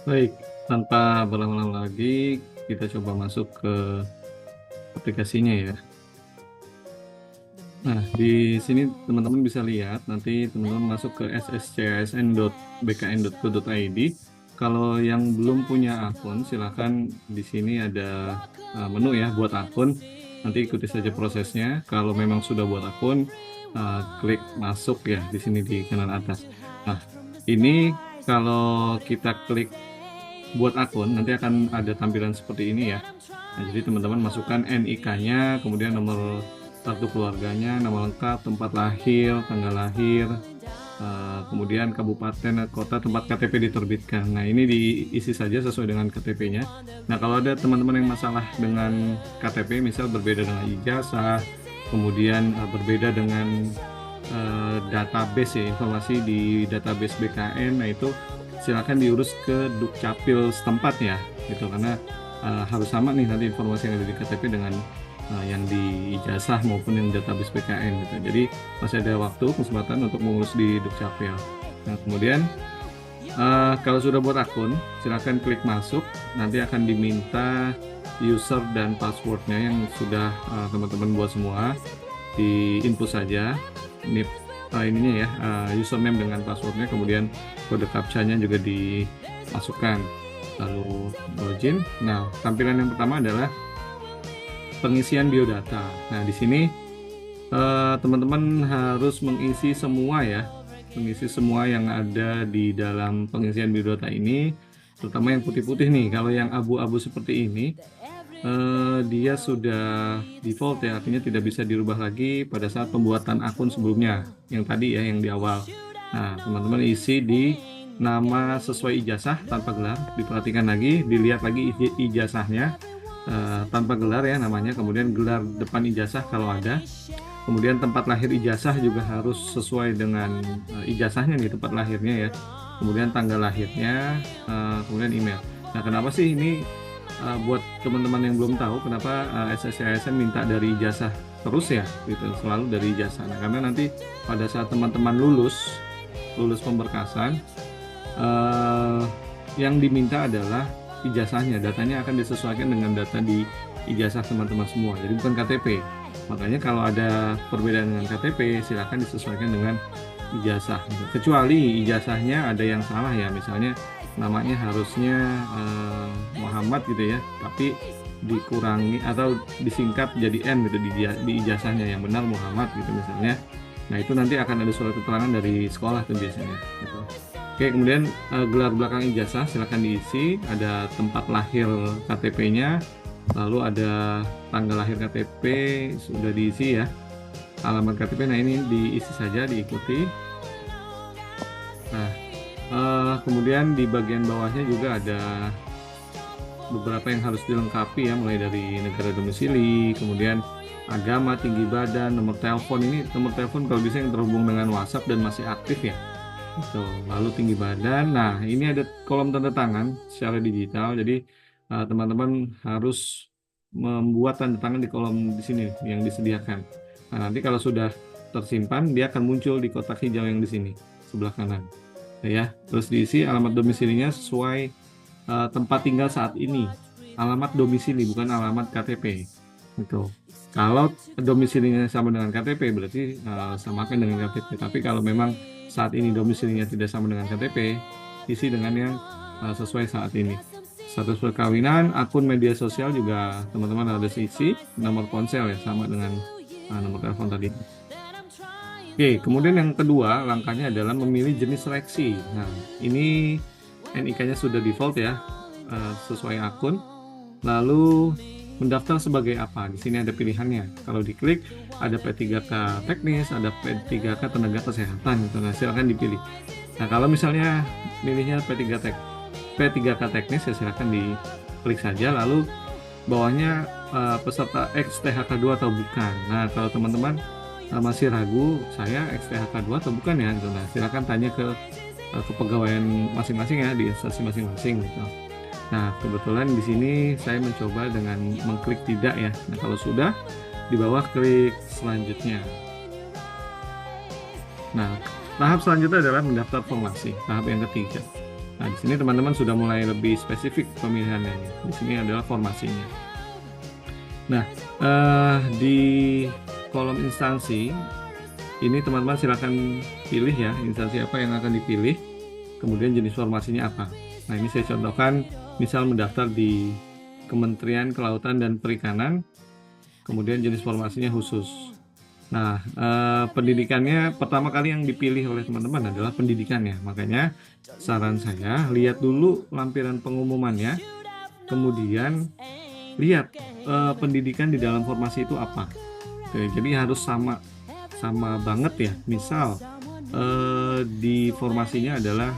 Baik, tanpa berlama-lama lagi, kita coba masuk ke aplikasinya ya. Nah, di sini teman-teman bisa lihat, nanti teman-teman masuk ke sscsn.bkn.go.id. Kalau yang belum punya akun, silahkan di sini ada menu ya, buat akun. Nanti ikuti saja prosesnya. Kalau memang sudah buat akun, klik masuk ya, di sini di kanan atas. Nah, ini kalau kita klik buat akun nanti akan ada tampilan seperti ini ya. Nah, jadi teman-teman masukkan NIK-nya, kemudian nomor kartu keluarganya, nama lengkap, tempat lahir, tanggal lahir, kemudian kabupaten, kota, tempat KTP diterbitkan. Nah, ini diisi saja sesuai dengan KTP-nya. Nah, kalau ada teman-teman yang masalah dengan KTP, misal berbeda dengan ijazah, kemudian berbeda dengan database ya, informasi di database BKN, nah itu silakan diurus ke Dukcapil setempat ya, gitu, karena harus sama nih nanti informasi yang ada di KTP dengan yang di ijazah maupun yang database BKN gitu. Jadi masih ada waktu kesempatan untuk mengurus di Dukcapil. Nah, kemudian kalau sudah buat akun, silakan klik masuk. Nanti akan diminta user dan passwordnya yang sudah teman-teman buat semua. Di input saja. Ini ininya ya, username dengan passwordnya, kemudian kode captcha-nya juga dimasukkan. Lalu login. Nah, tampilan yang pertama adalah pengisian biodata. Nah, di sini teman-teman harus mengisi semua ya, mengisi semua yang ada di dalam pengisian biodata ini, terutama yang putih-putih nih. Kalau yang abu-abu seperti ini, dia sudah default ya, artinya tidak bisa dirubah lagi pada saat pembuatan akun sebelumnya, yang tadi ya, yang di awal. Nah, teman-teman isi di nama sesuai ijazah tanpa gelar, diperhatikan lagi, dilihat lagi ijazahnya tanpa gelar ya namanya, kemudian gelar depan ijazah kalau ada, kemudian tempat lahir ijazah juga harus sesuai dengan ijazahnya nih, tempat lahirnya ya, kemudian tanggal lahirnya, kemudian email. Nah, kenapa sih ini buat teman-teman yang belum tahu kenapa SSCSN minta dari ijazah terus ya, gitu, selalu dari ijazah. Nah, karena nanti pada saat teman-teman lulus pemberkasan, eh, yang diminta adalah ijazahnya, datanya akan disesuaikan dengan data di ijazah teman-teman semua, jadi bukan KTP. Makanya kalau ada perbedaan dengan KTP, silakan disesuaikan dengan ijazah. Kecuali ijazahnya ada yang salah ya, misalnya namanya harusnya Muhammad gitu ya, tapi dikurangi atau disingkat jadi M gitu di ijazahnya, yang benar Muhammad gitu misalnya. Nah, itu nanti akan ada surat keterangan dari sekolah tuh biasanya gitu. Oke, kemudian gelar belakang ijazah silakan diisi, ada tempat lahir KTP-nya, lalu ada tanggal lahir KTP sudah diisi ya, alamat KTP, nah ini diisi saja, diikuti. Nah, kemudian di bagian bawahnya juga ada beberapa yang harus dilengkapi ya, mulai dari negara domisili, kemudian agama, tinggi badan, nomor telepon. Ini nomor telepon kalau bisa yang terhubung dengan WhatsApp dan masih aktif ya. Gitu. Lalu tinggi badan. Nah, ini ada kolom tanda tangan secara digital. Jadi teman-teman harus membuat tanda tangan di kolom di sini yang disediakan. Nah, nanti kalau sudah tersimpan, dia akan muncul di kotak hijau yang di sini sebelah kanan. Ya, terus diisi alamat domisilinya sesuai tempat tinggal saat ini. Alamat domisili bukan alamat KTP. Gitu. Kalau domisilinya sama dengan KTP berarti samakan dengan KTP. Tapi kalau memang saat ini domisilinya tidak sama dengan KTP, isi dengan yang sesuai saat ini. Status perkawinan, akun media sosial juga teman-teman harus isi, nomor ponsel ya sama dengan nomor telepon tadi. Oke, kemudian yang kedua langkahnya adalah memilih jenis seleksi. Nah, ini NIK-nya sudah default ya, sesuai akun. Lalu mendaftar sebagai apa? Di sini ada pilihannya. Kalau diklik ada P3K teknis, ada P3K tenaga kesehatan gitu. Nah, silakan dipilih. Nah, kalau misalnya pilihnya P3K teknis ya silakan diklik saja, lalu bawahnya peserta XTHK2 atau bukan. Nah, kalau teman-teman masih ragu saya XTHK2 atau bukan ya gitu. Nah, silakan tanya ke kepegawaian masing-masing ya, di instansi masing-masing gitu. Nah, kebetulan di sini saya mencoba dengan mengklik tidak ya. Nah, kalau sudah, di bawah klik selanjutnya. Nah, tahap selanjutnya adalah mendaftar formasi, tahap yang ketiga. Nah, di sini teman-teman sudah mulai lebih spesifik pemilihannya. Di sini adalah formasinya. Nah, di kolom instansi ini teman-teman silakan pilih ya instansi apa yang akan dipilih, kemudian jenis formasinya apa. Nah, ini saya contohkan, misal mendaftar di Kementerian Kelautan dan Perikanan, kemudian jenis formasinya khusus. Nah, pendidikannya pertama kali yang dipilih oleh teman-teman adalah pendidikannya. Makanya saran saya lihat dulu lampiran pengumumannya, kemudian lihat pendidikan di dalam formasi itu apa. Oke, jadi harus sama banget ya. Misal di formasinya adalah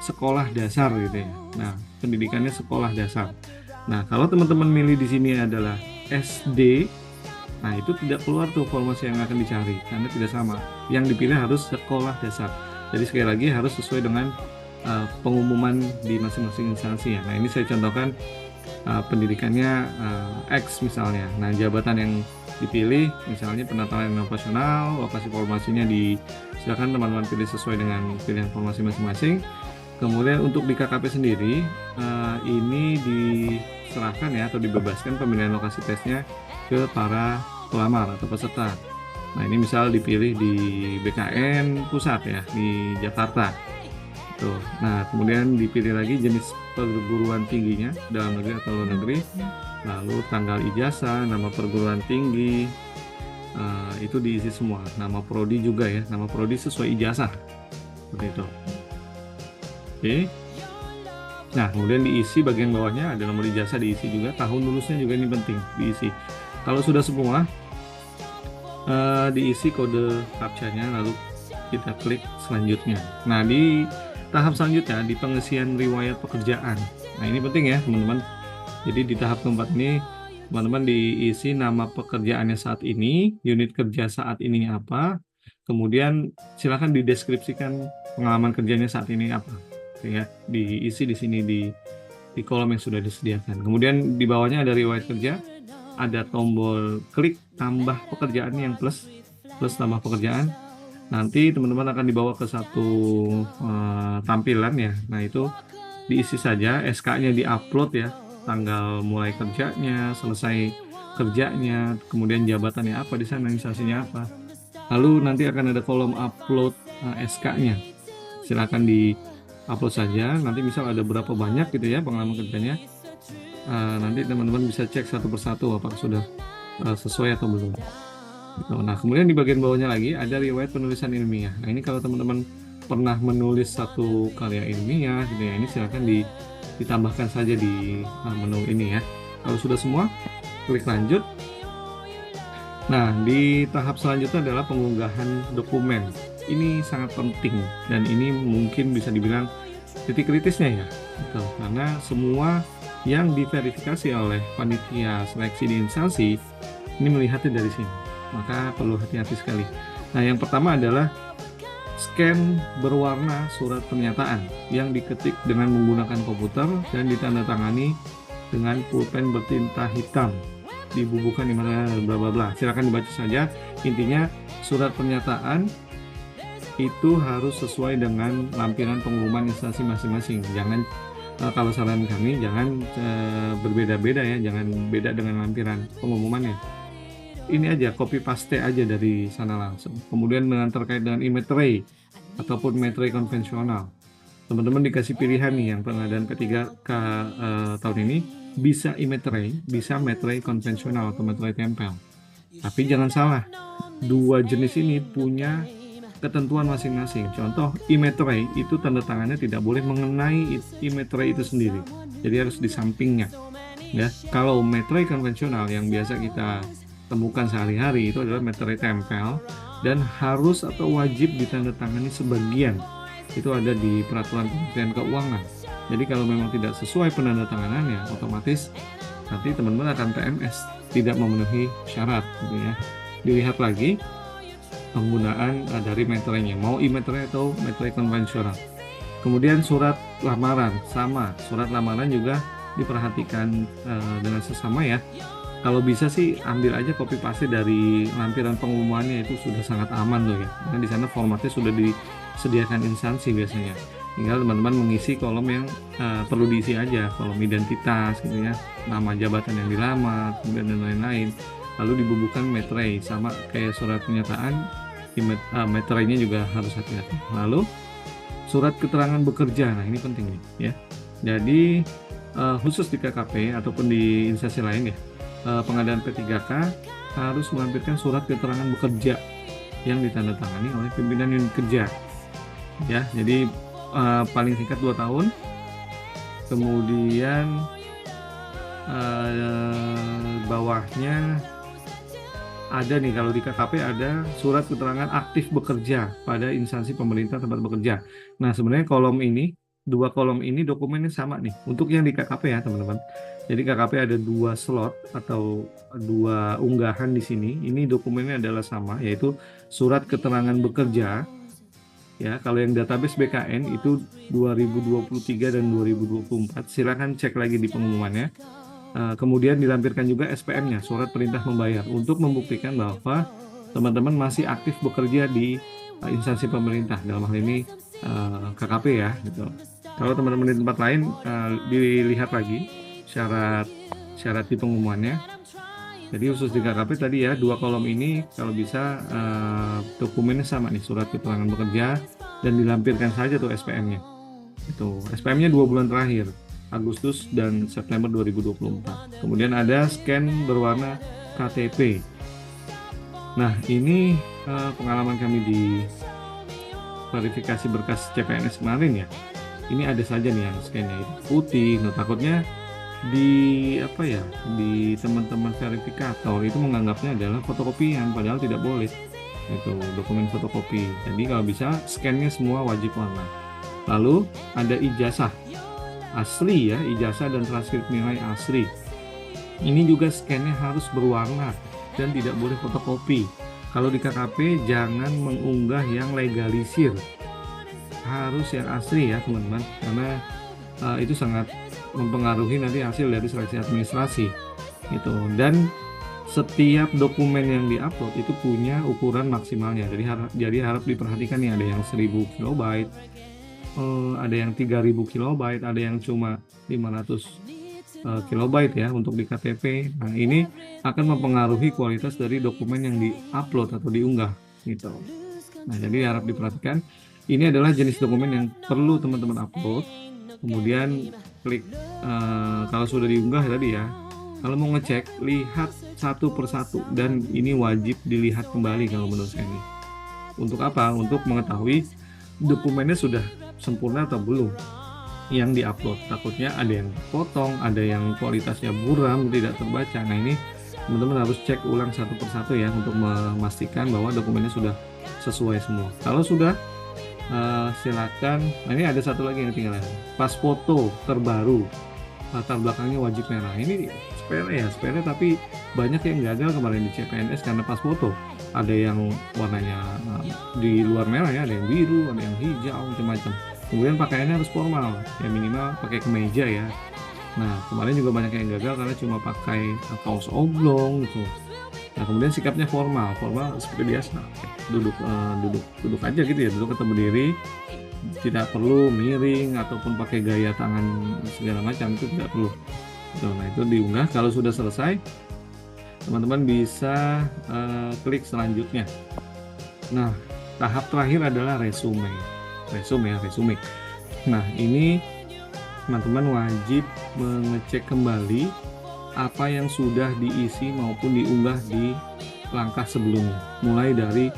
sekolah dasar gitu ya. Nah, pendidikannya sekolah dasar. Nah, kalau teman-teman milih di sini adalah SD, nah itu tidak keluar tuh formasi yang akan dicari karena tidak sama. Yang dipilih harus sekolah dasar. Jadi sekali lagi harus sesuai dengan pengumuman di masing-masing instansi ya. Nah, ini saya contohkan pendidikannya X misalnya. Nah, jabatan yang dipilih misalnya penata layanan operasional, lokasi formasinya silakan teman-teman pilih sesuai dengan pilihan formasi masing-masing. Kemudian untuk di KKP sendiri ini diserahkan ya atau dibebaskan pemilihan lokasi tesnya ke para pelamar atau peserta. Nah, ini misal dipilih di BKN pusat ya di Jakarta. Tuh. Nah, kemudian dipilih lagi jenis perguruan tingginya dalam negeri atau luar negeri, lalu tanggal ijazah, nama perguruan tinggi, itu diisi semua. Nama prodi juga ya, nama prodi sesuai ijazah seperti itu. Oke. Nah, kemudian diisi bagian bawahnya ada nomor ijazah diisi juga, tahun lulusnya juga ini penting diisi. Kalau sudah semua diisi kode captcha-nya, lalu kita klik selanjutnya. Nah, di tahap selanjutnya di pengisian riwayat pekerjaan. Nah, ini penting ya teman-teman. Jadi di tahap keempat ini teman-teman diisi nama pekerjaannya saat ini, unit kerja saat ini apa, kemudian silakan dideskripsikan pengalaman kerjanya saat ini apa. Ya, diisi di sini di kolom yang sudah disediakan. Kemudian di bawahnya ada riwayat kerja, ada tombol klik tambah pekerjaan yang plus tambah pekerjaan. Nanti teman-teman akan dibawa ke satu tampilan ya. Nah, itu diisi saja, SK-nya diupload ya, tanggal mulai kerjanya, selesai kerjanya, kemudian jabatannya apa di sana, instansinya apa. Lalu nanti akan ada kolom upload SK-nya. Silakan di-upload saja. Nanti misal ada berapa banyak gitu ya pengalaman kerjanya. Nanti teman-teman bisa cek satu persatu apakah sudah sesuai atau belum. Nah, kemudian di bagian bawahnya lagi ada riwayat penulisan ilmiah. Nah, ini kalau teman-teman pernah menulis satu karya ilmiah gitu ya, ini silakan ditambahkan saja di menu ini ya. Kalau sudah semua, klik lanjut. Nah, di tahap selanjutnya adalah pengunggahan dokumen. Ini sangat penting dan ini mungkin bisa dibilang titik kritisnya ya. Gitu. Karena semua yang diverifikasi oleh panitia seleksi di instansi ini melihatnya dari sini. Maka perlu hati-hati sekali. Nah, yang pertama adalah scan berwarna surat pernyataan yang diketik dengan menggunakan komputer dan ditandatangani dengan pulpen bertinta hitam, dibubuhkan di mana bla bla bla. Silakan dibaca saja. Intinya surat pernyataan itu harus sesuai dengan lampiran pengumuman instansi masing-masing. Jangan kalau saran kami jangan berbeda-beda ya, jangan beda dengan lampiran pengumumannya. Ini aja copy paste aja dari sana langsung. Kemudian dengan terkait dengan e-materai ataupun materai konvensional, teman-teman dikasih pilihan nih yang pengadaan P3K tahun ini bisa e-materai, bisa materai konvensional atau materai tempel. Tapi jangan salah, dua jenis ini punya ketentuan masing-masing. Contoh, e-materai itu tanda tangannya tidak boleh mengenai e-materai itu sendiri. Jadi harus di sampingnya. Ya, kalau materai konvensional yang biasa kita temukan sehari-hari itu adalah materai tempel dan harus atau wajib ditandatangani sebagian. Itu ada di peraturan Kementerian Keuangan. Jadi kalau memang tidak sesuai penandatanganannya, otomatis nanti teman-teman akan PMS, tidak memenuhi syarat gitu ya. Dilihat lagi penggunaan dari materainya, mau e-materai atau materai konvensional. Kemudian surat lamaran, sama. Surat lamaran juga diperhatikan dengan sesama ya. Kalau bisa sih ambil aja copy paste dari lampiran pengumumannya, itu sudah sangat aman loh ya. Karena di sana formatnya sudah disediakan instansi biasanya. Tinggal teman-teman mengisi kolom yang perlu diisi aja, kolom identitas gitu ya, nama jabatan yang dilamar, kemudian dan lain-lain. Lalu dibubuhkan materai, sama kayak surat pernyataan, materainya juga harus hati-hati. Lalu surat keterangan bekerja, nah ini penting nih ya. Jadi khusus di KKP ataupun di instansi lain ya, pengadaan P3K harus melampirkan surat keterangan bekerja yang ditandatangani oleh pimpinan unit kerja ya. Jadi paling singkat 2 tahun. Kemudian bawahnya ada nih, kalau di KKP ada surat keterangan aktif bekerja pada instansi pemerintah tempat bekerja. Nah, sebenarnya dua kolom ini dokumennya sama nih untuk yang di KKP ya teman-teman. Jadi KKP ada 2 slot atau 2 unggahan di sini. Ini dokumennya adalah sama, yaitu surat keterangan bekerja. Ya, kalau yang database BKN itu 2023 dan 2024, silakan cek lagi di pengumumannya. Kemudian dilampirkan juga SPM-nya, surat perintah membayar, untuk membuktikan bahwa teman-teman masih aktif bekerja di instansi pemerintah, dalam hal ini KKP ya gitu. Kalau teman-teman di tempat lain, dilihat lagi syarat di pengumumannya. Jadi khusus di KKP tadi ya, 2 kolom ini kalau bisa dokumennya sama nih, surat keterangan bekerja, dan dilampirkan saja tuh SPM-nya. Itu SPM-nya 2 bulan terakhir, Agustus dan September 2024. Kemudian ada scan berwarna KTP. Nah, ini pengalaman kami di verifikasi berkas CPNS kemarin ya. Ini ada saja nih yang scan-nya itu putih. Nah, takutnya di teman-teman verifikator itu menganggapnya adalah fotokopian, padahal tidak boleh. Itu dokumen fotokopi. Jadi kalau bisa scan-nya semua wajib warna. Lalu ada ijazah asli ya, ijazah dan transkrip nilai asli. Ini juga scan-nya harus berwarna dan tidak boleh fotokopi. Kalau di KKP jangan mengunggah yang legalisir, harus yang asli ya teman-teman, karena itu sangat mempengaruhi nanti hasil dari seleksi administrasi gitu. Dan setiap dokumen yang diupload itu punya ukuran maksimalnya, jadi harap diperhatikan nih, ada yang 1000 kilobyte, ada yang 3000 kilobyte, ada yang cuma 500 kilobyte ya untuk di KTP. Nah, ini akan mempengaruhi kualitas dari dokumen yang diupload atau diunggah gitu. Nah, jadi harap diperhatikan. Ini adalah jenis dokumen yang perlu teman-teman upload. Kemudian klik kalau sudah diunggah tadi ya. Kalau mau ngecek, lihat satu persatu, dan ini wajib dilihat kembali kalau menurut saya ini. Untuk apa? Untuk mengetahui dokumennya sudah sempurna atau belum yang diupload. Takutnya ada yang potong, ada yang kualitasnya buram, tidak terbaca. Nah, ini teman-teman harus cek ulang satu persatu ya, untuk memastikan bahwa dokumennya sudah sesuai semua. Kalau sudah, silakan. Nah, ini ada satu lagi yang tinggal, pas foto terbaru, latar belakangnya wajib merah. Ini sepele tapi banyak yang gagal kemarin di CPNS karena pas foto ada yang warnanya di luar merah ya, ada yang biru, ada yang hijau, macam-macam. Kemudian pakaiannya harus formal ya, minimal pakai kemeja ya. Nah, kemarin juga banyak yang gagal karena cuma pakai kaos oblong gitu. Nah, kemudian sikapnya formal seperti biasa, duduk aja gitu ya, duduk atau berdiri, tidak perlu miring ataupun pakai gaya tangan segala macam, itu tidak perlu. Nah, itu diunggah. Kalau sudah selesai, teman-teman bisa klik selanjutnya. Nah, tahap terakhir adalah resume. Nah, ini teman-teman wajib mengecek kembali apa yang sudah diisi maupun diunggah di langkah sebelumnya, mulai dari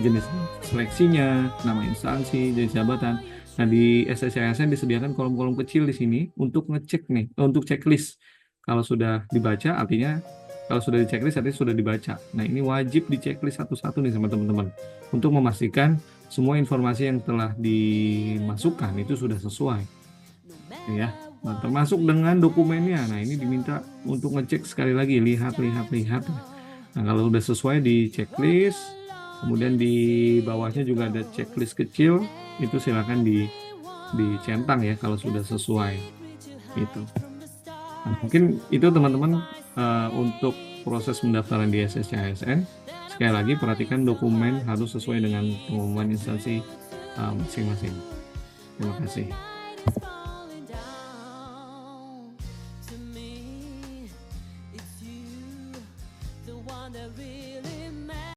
jenis seleksinya, nama instansi, jenis jabatan. Nah, di SSCSN disediakan kolom-kolom kecil di sini untuk ngecek nih, untuk checklist. Kalau sudah dibaca, artinya kalau sudah di checklist artinya sudah dibaca. Nah, ini wajib di checklist satu-satu nih sama teman-teman, untuk memastikan semua informasi yang telah dimasukkan itu sudah sesuai ya. Nah, termasuk dengan dokumennya. Nah, ini diminta untuk ngecek sekali lagi, lihat. Nah, kalau sudah sesuai di checklist, kemudian di bawahnya juga ada checklist kecil, itu silakan dicentang ya kalau sudah sesuai itu. Nah, mungkin itu teman-teman untuk proses pendaftaran di SSCSN. Sekali lagi perhatikan dokumen harus sesuai dengan pengumuman instansi, masing-masing. Terima kasih. The one that really